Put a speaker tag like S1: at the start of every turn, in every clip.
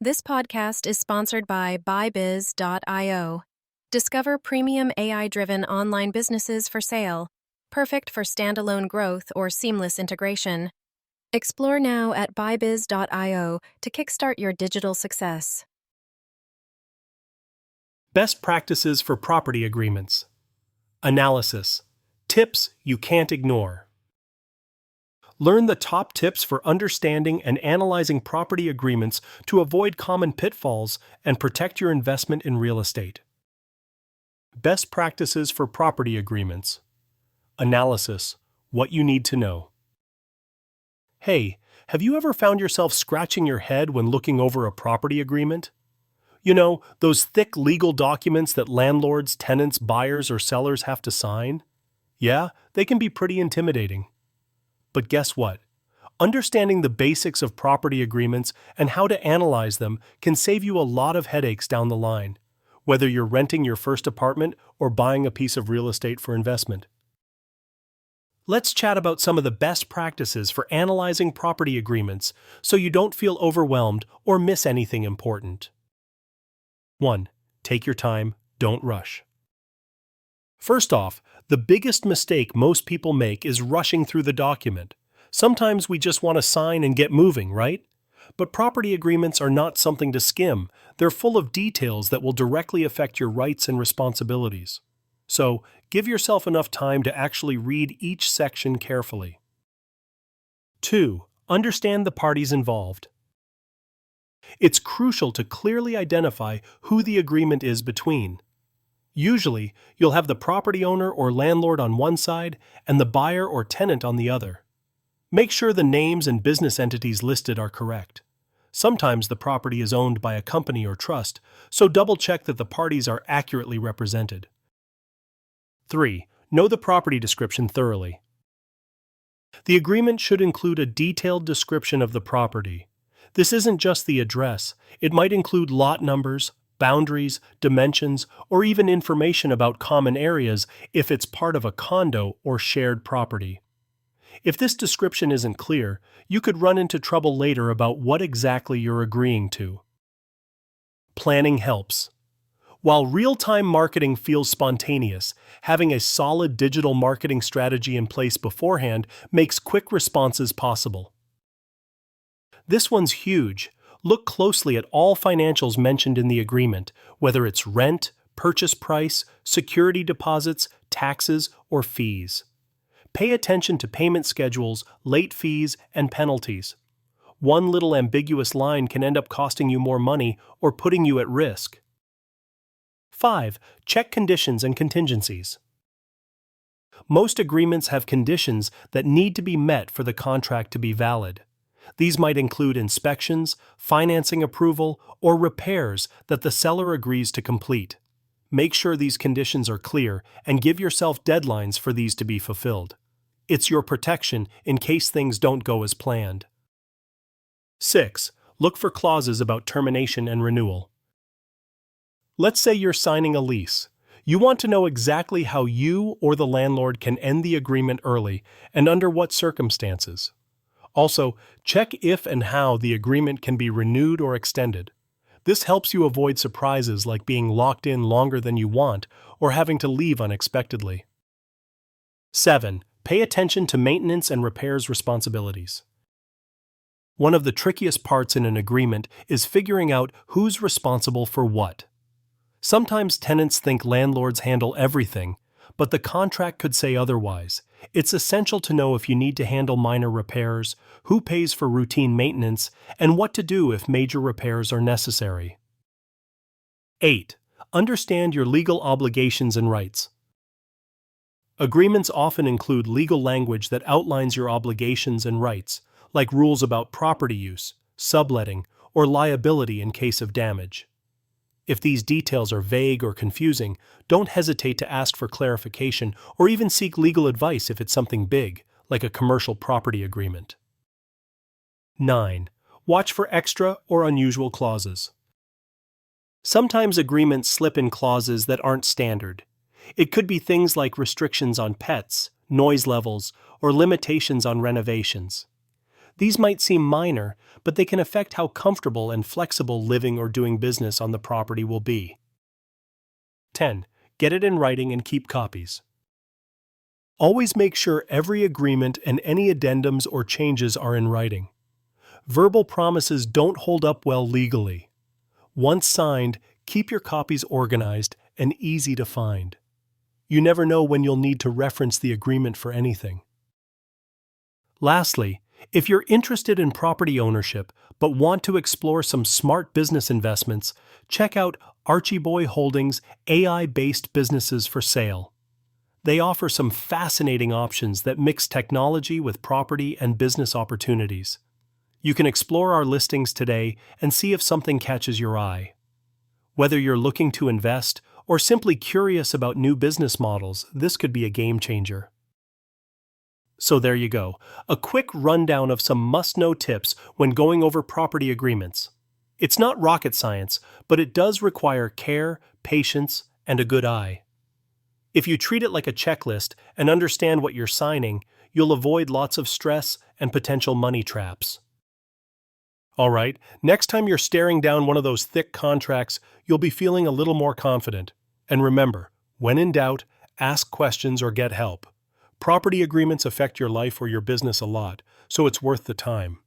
S1: This podcast is sponsored by buybiz.io. Discover premium AI-driven online businesses for sale, perfect for standalone growth or seamless integration. Explore now at buybiz.io to kickstart your digital success.
S2: Best practices for property agreements. Analysis. Tips you can't ignore. Learn the top tips for understanding and analyzing property agreements to avoid common pitfalls and protect your investment in real estate. Best practices for property agreements. Analysis. What you need to know. Hey, have you ever found yourself scratching your head when looking over a property agreement? You know, those thick legal documents that landlords, tenants, buyers, or sellers have to sign? Yeah, they can be pretty intimidating. But guess what? Understanding the basics of property agreements and how to analyze them can save you a lot of headaches down the line, whether you're renting your first apartment or buying a piece of real estate for investment. Let's chat about some of the best practices for analyzing property agreements so you don't feel overwhelmed or miss anything important. 1. Take your time, don't rush. First off, the biggest mistake most people make is rushing through the document. Sometimes we just want to sign and get moving, right? But property agreements are not something to skim. They're full of details that will directly affect your rights and responsibilities. So, give yourself enough time to actually read each section carefully. 2. Understand the parties involved. It's crucial to clearly identify who the agreement is between. Usually, you'll have the property owner or landlord on one side and the buyer or tenant on the other. Make sure the names and business entities listed are correct. Sometimes the property is owned by a company or trust, so double-check that the parties are accurately represented. 3. Know the property description thoroughly. The agreement should include a detailed description of the property. This isn't just the address, it might include lot numbers, boundaries, dimensions, or even information about common areas if it's part of a condo or shared property. If this description isn't clear, you could run into trouble later about what exactly you're agreeing to. Planning helps. While real-time marketing feels spontaneous, having a solid digital marketing strategy in place beforehand makes quick responses possible. This one's huge. Look closely at all financials mentioned in the agreement, whether it's rent, purchase price, security deposits, taxes, or fees. Pay attention to payment schedules, late fees, and penalties. One little ambiguous line can end up costing you more money or putting you at risk. 5. Check conditions and contingencies. Most agreements have conditions that need to be met for the contract to be valid. These might include inspections, financing approval, or repairs that the seller agrees to complete. Make sure these conditions are clear and give yourself deadlines for these to be fulfilled. It's your protection in case things don't go as planned. 6. Look for clauses about termination and renewal. Let's say you're signing a lease. You want to know exactly how you or the landlord can end the agreement early and under what circumstances. Also, check if and how the agreement can be renewed or extended. This helps you avoid surprises like being locked in longer than you want or having to leave unexpectedly. 7. Pay attention to maintenance and repairs responsibilities. One of the trickiest parts in an agreement is figuring out who's responsible for what. Sometimes tenants think landlords handle everything, but the contract could say otherwise. It's essential to know if you need to handle minor repairs, who pays for routine maintenance, and what to do if major repairs are necessary. 8. Understand your legal obligations and rights. Agreements often include legal language that outlines your obligations and rights, like rules about property use, subletting, or liability in case of damage. If these details are vague or confusing, don't hesitate to ask for clarification or even seek legal advice if it's something big, like a commercial property agreement. 9. Watch for extra or unusual clauses. Sometimes agreements slip in clauses that aren't standard. It could be things like restrictions on pets, noise levels, or limitations on renovations. These might seem minor, but they can affect how comfortable and flexible living or doing business on the property will be. 10. Get it in writing and keep copies. Always make sure every agreement and any addendums or changes are in writing. Verbal promises don't hold up well legally. Once signed, keep your copies organized and easy to find. You never know when you'll need to reference the agreement for anything. Lastly, if you're interested in property ownership but want to explore some smart business investments, check out Archieboy Holdings' AI-based businesses for sale. They offer some fascinating options that mix technology with property and business opportunities. You can explore our listings today and see if something catches your eye. Whether you're looking to invest or simply curious about new business models, this could be a game changer. So there you go, a quick rundown of some must-know tips when going over property agreements. It's not rocket science, but it does require care, patience, and a good eye. If you treat it like a checklist and understand what you're signing, you'll avoid lots of stress and potential money traps. Alright, next time you're staring down one of those thick contracts, you'll be feeling a little more confident. And remember, when in doubt, ask questions or get help. Property agreements affect your life or your business a lot, so it's worth the time.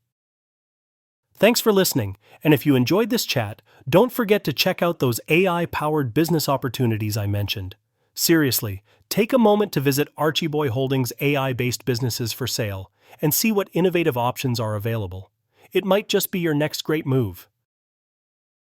S2: Thanks for listening, and if you enjoyed this chat, don't forget to check out those AI-powered business opportunities I mentioned. Seriously, take a moment to visit Archieboy Holdings' AI-based businesses for sale and see what innovative options are available. It might just be your next great move.